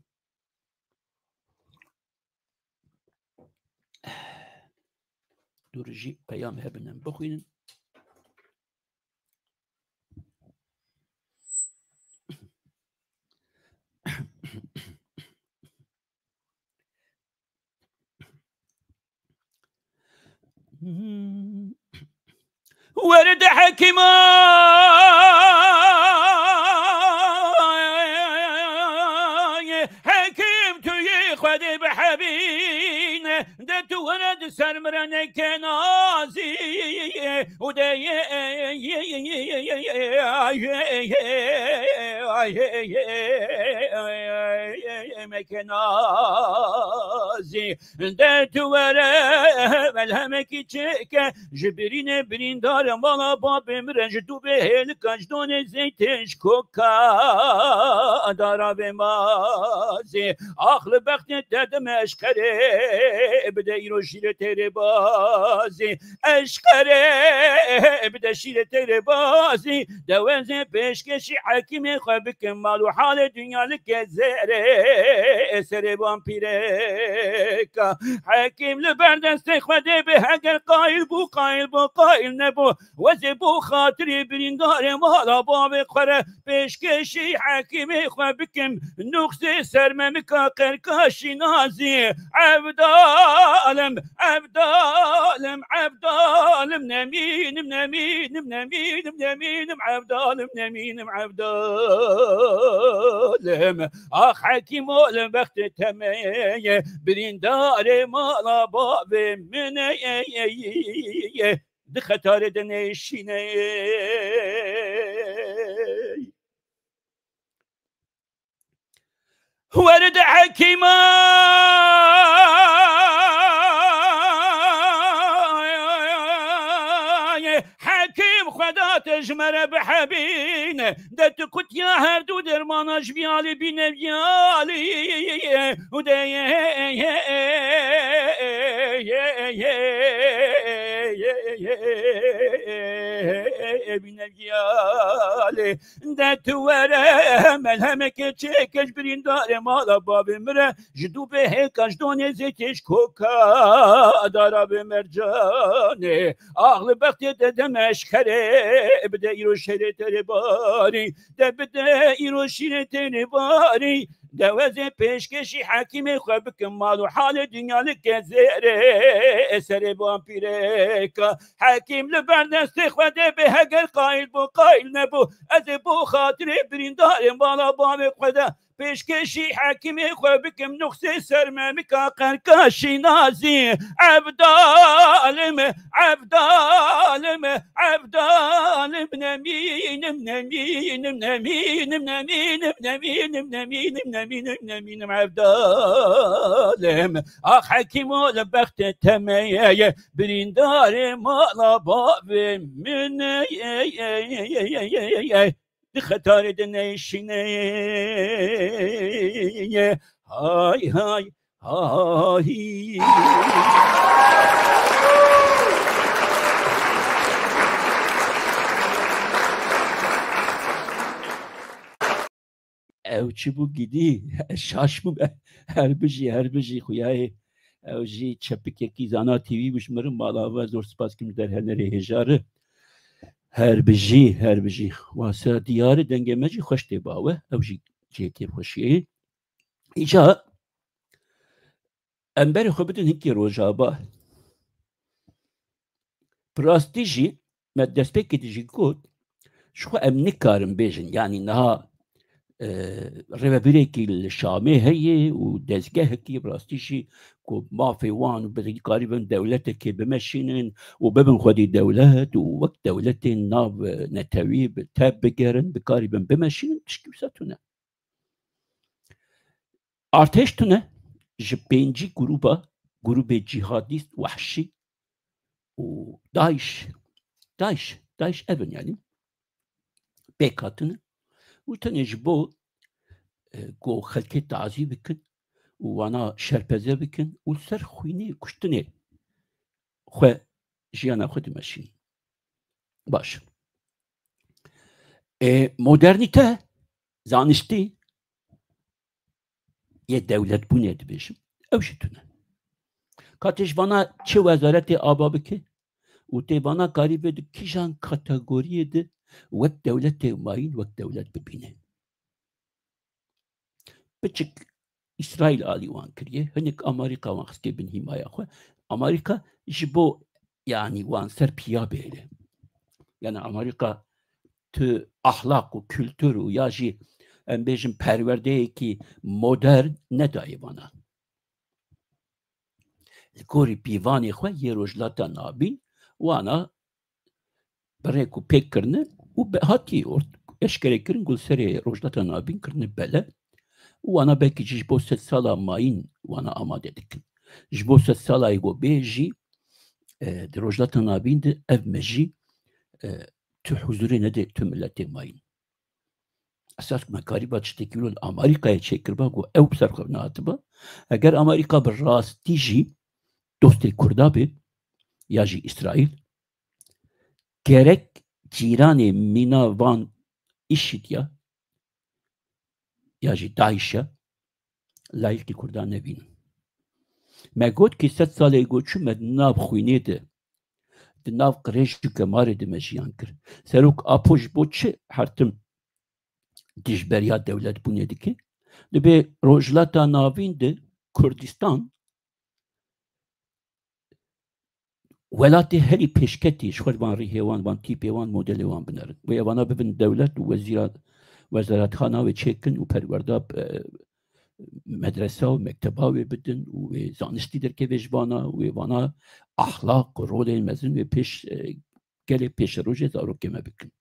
دورجي بيام هبنن بخينن ورد حكيما حكيم تي خدي بحبين دت ورد سرمرنك نازي ودي مكنازي دت ورد ملهمك تشك جبرين برين دار مالا باب مرجدو بهل كجدون زيتش كوكا دارا بمازي اخل بخت ددم اشكره بده ایرو شیر تیره بازی اشکره بده شیر تیره بازی دوازه پیشکشی حکیم خواه بکن مال و حال دنیا لکه زره سر وامپیره که حکیم لبردست خوده به هگر قایل بو قایل نبو وزی بو خاطری بریندار مالا باب خوره پیشکشی حکیم خواه بکن نقصه سرمه که قرکاشی نازی عبدالم نمینم عبدالم آخ حکیم اولم وقت تمیه بریندار مالا باب منه ده خطار دنشینه ورد حكيما حكيم خدا تجمر بحبين دت كنت يا هردو درماناش بيالي بنبيالي ودي بنبيالي دت ورا ملهمك تشكش برين دار مالا باب مره جدو به هيكاش دون زيتش كوكا دارا بمرجاني اغل بخت ددم اشكره بده ايرو شير ترباري بده ايرو شير ترباري دوازه پیشکشی حکیم خواه بکن مال و حال دنیا لکه زره سر وامپیره که حکیم لبردست خوده به هگر قایل بو قایل نبو از بو خاطر بریندار مالا باب خوده پیشکشی حکیم خواه بکن نقصه سرمه که قرکاشی نازی عبدالم نمینم عبدالم آخ حکیم و لبخت تمیه بریندار مالا باب من خطار دنشینه های های های او چی بو گیدی شاش بو هر بجی خویای او جی چپک یکی زانا تیوی بوش مرم بالا و زور سپاس کم در هنری هجاره هر بجی واسه دیار دنگمه جی خوش تیباوه او جی تیب خوشیه ایجا امبر خو بدون هنکی روژابا پراستی جی مدسپکی جی گود شو ام نکارم بیجن یعنی نها ربابيريكي الشامي هي ودزقهكي براستيشي كو مافي وان وبدي قريبا دولتك بمشينن وببن خدي دولات ووقت دولتين ناف نتاوي بتاب بقرن بقريبا بمشينن تشكيساتنا ارتشتنا جبينجي جروب جهاديست وحشي ودايش ابن يعني بيكاتنا وتنجبو گو خلقی تعذیب بکن وانا شرپزه بکن و سر خوینه کشتنه خو جیانا خود ماشین باش مدرنیته زانشتی یه دولت بونه دبیشم او شتونه کاتش وانا چه وزارت آبا بکن و تی وانا قریبه ده کیجان کاتگوریه ده وقت دولت ماین وقت دولت ببینه بچک İsrail aliwan kiriye hinek Amerika wan xiste bin himaya xwe Amerika ji bo yani wan ser piya bêle yani Amerika tu ahlak û kültür û ya jî em bêjin perwerdeyekî modern nedaye wana گۆری پیڤانê xwe yê rojhilata navîn wana birêk û pêk kirine û hatiye eşkere kirin ku serê rojhilata navîn kirine bele û wana belkî ji bo sed sala mayîn wana amade dikin. Ji bo sed salayê gobê jî di rojhilata navîn de ev me jî tu huzurê nede tu milletê mayîn. Esas me karîba tiştekî li Amerîkayê çêkiriba ku ew bi ser xwe nehatiba. Eger Amerîka bi rastî jî dostê Kurda bê ya jî İsraîl gerek cîranê mîna van IŞİD ya jî Daişa layıkî Kurda nebînin. Me got ki sed salê goçû me di nav xwînê de di nav qirêj û kemarê de me jiyan kir. Serok Apo ji bo çi hertim dijberiya dewletbûnê dike? Dibe rojhilata navîn de Kurdistan welatê herî pêşketî ji xwe van rîhêwan van tîpê wan modelê wan binerin. Wê evana bibin dewlet û wezîretxana wê çêkin û perwerda medresa û mekteba wê bidin û wê zanistî derkeve ji vana wê vana axlaq û rolên mezin wê pêş gelê pêşerojê zarokê me bikin.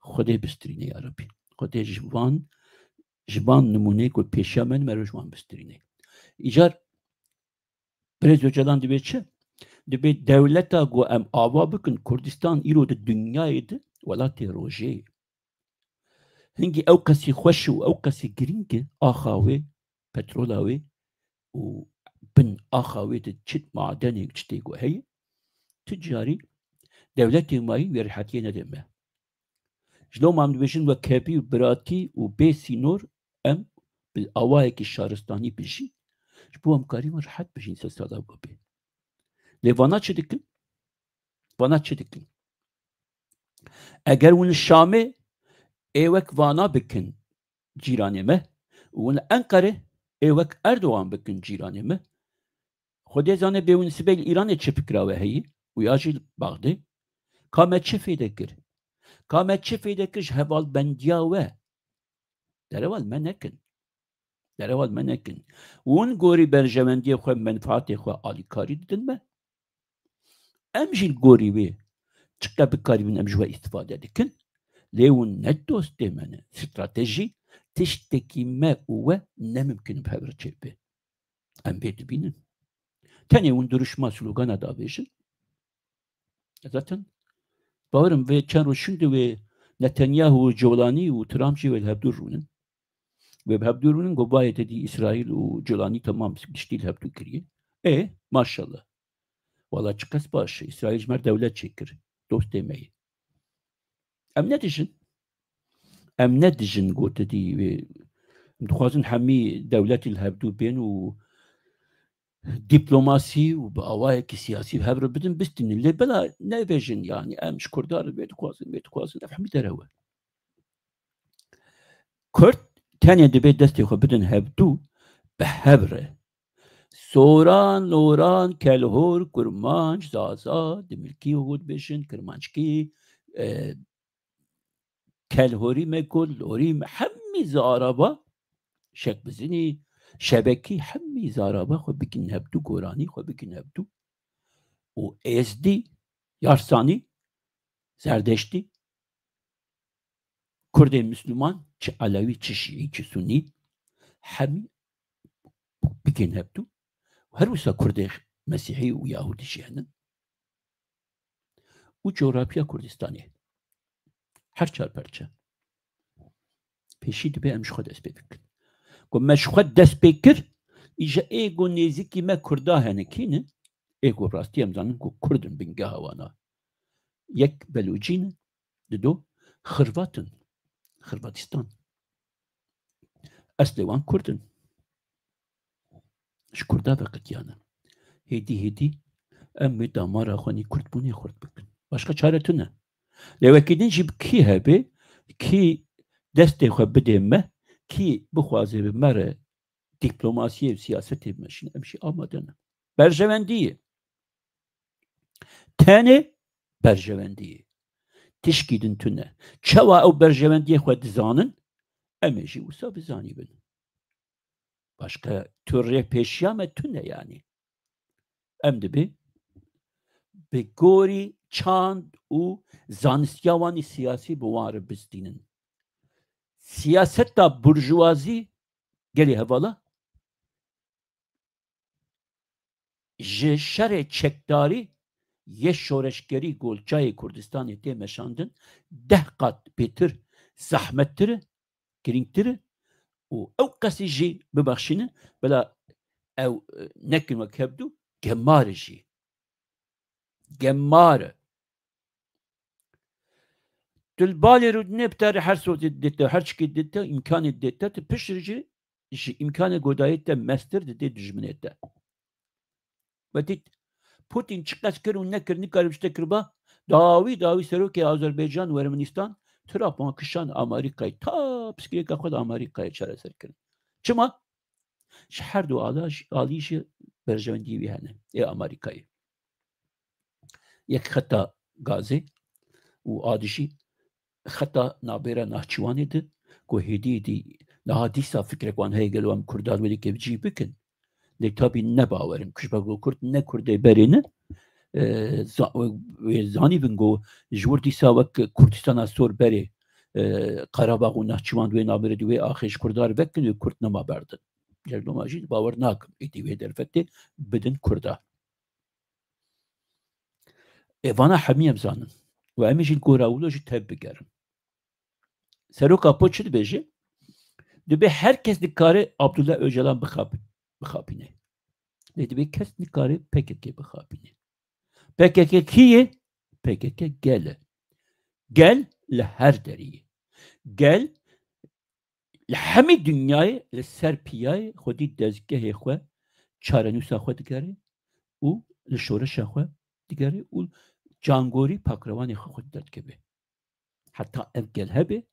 Xwedê bistîrîne ya Rabî. Xwedê ji van nimûneyê ku pêşiya me ji wan bistîrîne. Îcar Birêz Öcalan dibe çi? Dibe dewleta ku em ava bikin Kurdistan îro di dunyayê de welatê rojeyê. Hingî ew kesî xweş û ew kesî girîng e axa wê petrola wê û bin axa wê de çi madenê çi tê ku heye ti carî dewletê mayîn wê rêhetiyê nede me. Ji lo mam dibêjin wekebî û biratî û bê sînor em bi awayekî şaristanî bijî ji bo em karîbin rehet bijîn sed sala bibê. Lê vana çi dikin? Vana çi dikin? Eger hûn li Şamê êwek vana bikin cîranê me û hûn li Enqerê êwek Erdogan bikin cîranê me, Xwedê zane bê hûn sibê li Îranê çi fikra we heye û ya jî li Baxdê, ka me çi fêde kir? Ka me çi fêde kir ji hevalbendiya we? Dereval me nekin. Dereval me nekin. Hûn gorî berjewendiyê xwe menfaatê xwe alîkarî didin me? Em jî li gorî wê çiqe bikarîbin em ji we îstîfade dikin? Lê hûn ne dostê me ne. Stratejî tiştekî me û we nemimkin bi hev re çêbe. Em vê dibînin. Tenê hûn duruşma slogana dabêjin. Zaten bawerim vê çend roj şimdi wê Netanyahu û Colanî û Trump jî wê li hevdû rûnin. Wê bi hevdû rûnin got bayê te dî İsraîl û Colanî temam giştî li hevdû kiriye. Maşallah. Wala çi qes baş e. İsraîl ji me re dewlet çêkir. Dostê me ye. Em ne dijin? Em ne dijin got te dî wê dixwazin hemî dewletî li hevdû bên û diplomasî û bi awayekî siyasî hev re bidin bistînin. Lê bela nebêjin yani em ji Kurdan wê dixwazin ev hemî derewe. Kurd tenê dibe destê xwe bidin hevdû bi hev re. Soran, loran, kelhor, kurmanc, zaza, di milkî hûd bêjin, kirmanckî, kelhorî me got, lorî me hemî zaraba, şekbizinî, şebekî hemî zaraba xwe bikin hevdû, goranî xwe bikin hevdû û êzdî, yarsanî, zerdeştî, Kurdê Müslüman, çi Alewî, çi Şîî, çi Sunî hemî bikin hevdû. Her wisa Kurdê Mesîhî û Yahûdî jî henin û coğrafya Kurdistanê her çar perçe. Pêşî dibe em ji xwe dest pê bikin. Ku me ji xwe dest pê kir, îja êgo nêzîkî me Kurda hene kînin? Êgo rastî em zanin ku Kurd in bingeha wana. Yek Belûcî ne, di do Xirvat in. Xirvatistan. Eslê wan Kurd in. Ji Kurda veqetiyanin. Hêdî em wê damara xwe nî Kurdbûnê xurt bikin. Başka çare tune. Lê wekî din jî kî hebe, kî destê xwe bidê me, kî bixwaze bi me re dîplomasiyê û siyasetê bimeşîne, em jî amade ne. Berjewendiyê. Tenê berjewendiyê. Tişkî din tune. Çawa ew berjewendiyê xwe dizanin, em ê jî wisa bizanîbin. Başka türê pêşiya me tune yani. ام دبی به گوری چاند و زانستیاوانی سیاسی بوار بستینن سیاست دا برجوازی گلی هوالا ji şerê çekdarî yê şoreşgerî Golçayê Kurdistanê tê meşandin 10 qat pêtir zehmettir e girîngtir e û ew kesî jî bibexşînin bila ew nekin wek hebdû gemar e jî gemar e tu li balê Rûdinê bi te re her sozê didîte her çikê didîte îmkanê didîte tu piştre jî ji îmkanê godayî te mestir didê dijminê te وتی پوتین چقدر کر و نکر نکار بشته کربا داوی سروکی آذربایجان و ارمنستان تراپان کشان آمریکای تا پسکری که خود آمریکای چرا سر کرد چما هر دو آلیش برجوندی وی هنه ای آمریکای یک خطا گازی و آدشی خطا نابیره ناچوانی ده که هدی دی نه دیسا فکر کن هیگل و ام کردان ولی که بجی بکن لی تابی نباورم کشبگو کرد نکرده برینه زانی بنگو جور دیسا وک کردستان سور بری قراباغ و نهچوان دوی نابره دوی آخیش کردار بکن و کرد نما بردن جردو ماجید باور ناکم ایتی وی درفته بدن کرده ایوانا حمیم زانن و امیجین گوراولو جی تب بگرم سروکا پو چید بیجی دبی هر کس دکاره عبدالله öcalan بخابینه دبی کس دکاره PKK بخابینه PKK کیه؟ PKK gel لهر دریه gel لحمی dünyayı لسر پیای خودی دزگه خواه چارنوسا خواه دگره و لشورش خواه دگره و جانگوری پاکروانی خواه داد که به حتی ev gel hebe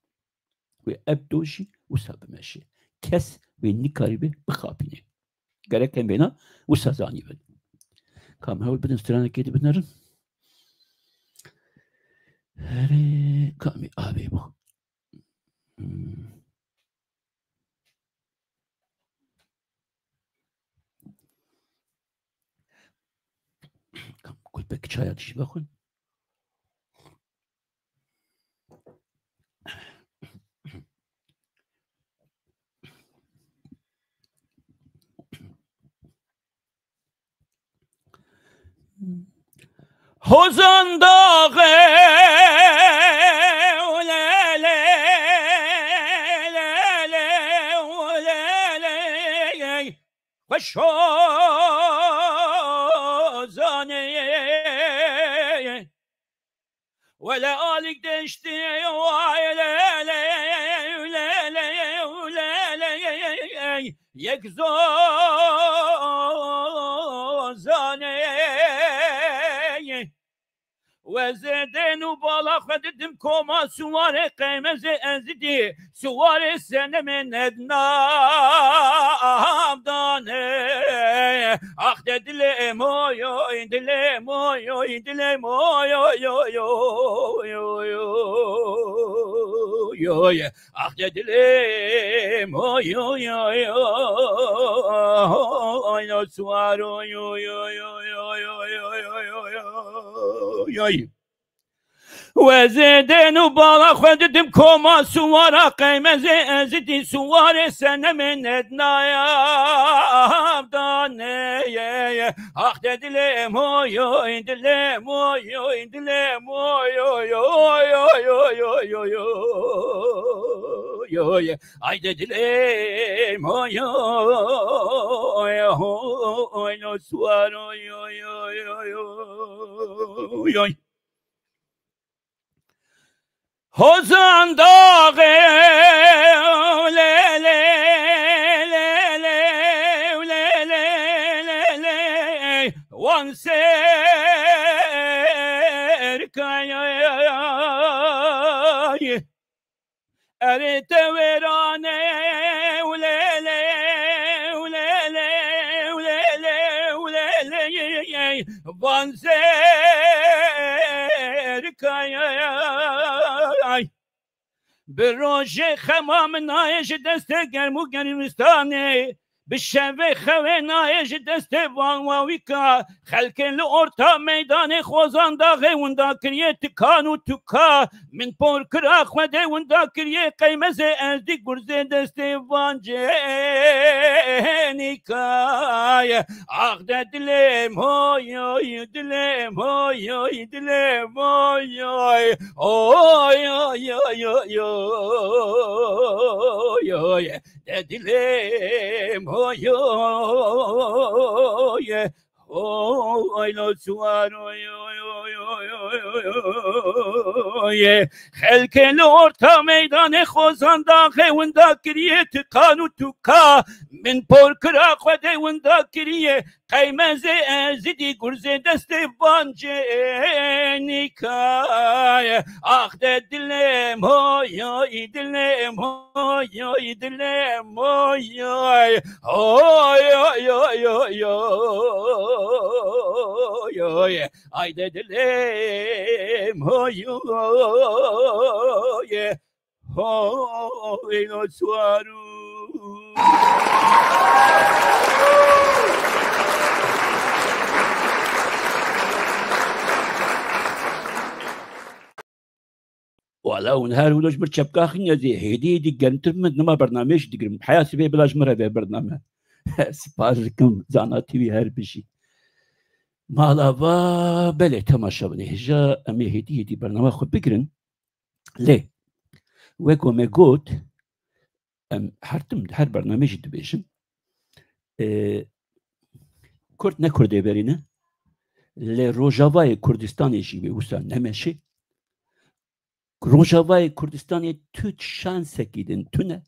ve ev doşi usa bemeşe kes ve nikari be bixapine gereken bena usa zani ben kam hevul bedin strana kedi binarın hele kami abi bu kam kulbek çaya dişi bakın Hozan dağı خوش hozane ولا آلك دشتي يكزوزاني وزدن وبالا خدتم كوما سوار قيمز أزدي سوار السنة من أدنام داني أخد دلمو يو دلمو يو دلمو يو يو يو يو يو يو يو أخد دلمو يو يو يو يو سوارو يو يو يو يو يو يو يو يو وزدن وبالا خدتم كوما سوارا قيمز أزدي سوار سنة من أدنايا داني أخد دلمو يو دلمو يو دلمو يو يو يو يو يو يو يو يو يو عيد دلمو يو يو سوارو يو يو يو يو يو Hozan dağı wan serkayay erite verane wan serkayay به روش خمام نایش دست گرم و گرمستانه بشوه خوه نایش دست واویکا خلکن لورتا میدان خوزان داغه وندا کریه تکان و تکا من پر کرا خوده وندا کریه قیمزه ازدی گرزه دست وانجه نیکای آخ دلم هوی دلم هوی دلم هوی اوی اوی اوی اوی دلم هوی اوی لو سوار اوی خلک لورتا میدان خوزان داغه وندا کریه تکان و تکا من پر کرا خوده وندا کریه قیمزه ازدی گرزه دست بانجه نیکای آخ دلم هوی دلم هوی دلم هوی هوی ای دلم هوی هوی نسوارو والله ونهار ولوش برشبكا خنيا زي هيدي جنتر من نما برنامج دقرم حياتي بي بلاش مرة بي برنامج سپارکم زاناتی وی هر بشی مالا بله تماشا بنی هجا امی هدی برنامه خود بگرن لی وکو مگوت هر برنامه جدو بیشن کرد نکرده برینه لی روژاوای کردستانی جیوی وسا نمشه روژاوای کردستانی تو شانسه گیدن تونه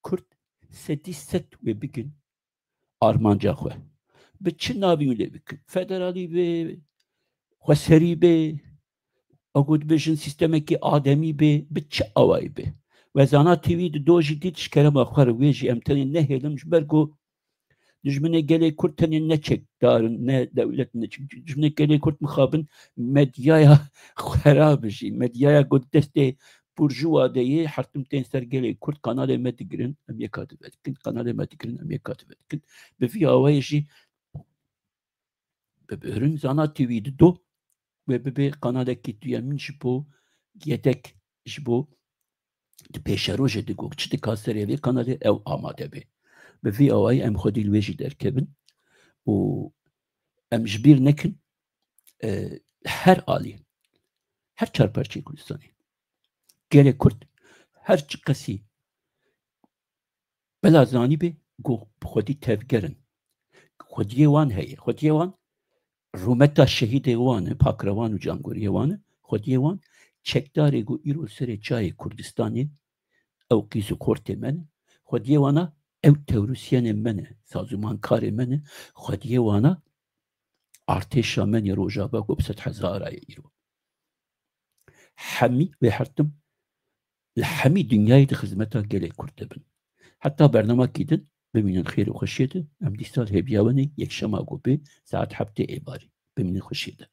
کرد سدی ست و بگن آرمانجا خواه به چه ناوی ولی بکن فدرالی به خسری به اگود بشن سیستمی که آدمی به چه آوایی به و زانا تیوی دو جدید شکرم آخر ویجی امتنی نهیلمش برگو دجمنه گلی کرد تنی نچک دارن نه دولت نچک دجمنه گلی کرد مخابن مدیایا خرابشی مدیایا گود دسته برجوا دیه حرتم تین سر گلی کرد کانال مدیگرن ام یکاتب اتکن کانال مدیگرن ام یکاتب اتکن به فی آوایشی به بهرن زانا تیوی دو و به قناة كتير من شبو يدك شبو بيشروج دقوق تشتي كاسر يبي قناة أو آماده به بفي أواي أم خدي الوجه در كبن و أم جبير نكن هر آلي هر چار پرچي كردستاني گله كرد هر قسي بلا زاني به گو خدي تفگرن خدي وان هي خدي وان رومتا شهید وانه پاکروان و جانگوری وانه خودی وان چکداری گو ایرو سر جای کردستانی او قیزو کورت منه خودی وانا او توروسیان منه سازمان کار منه خودی وانا ارتشا منه روجابا گو بسد هزارای ایرو حمی و حرتم الحمی دنیای خدمتا گله کرده بن حتی برنامه کیدن ببینن خیر و خوشیده ام دی سال هبیاونی یک شما گو به ساعت هفته ایباری ببینن خوشیده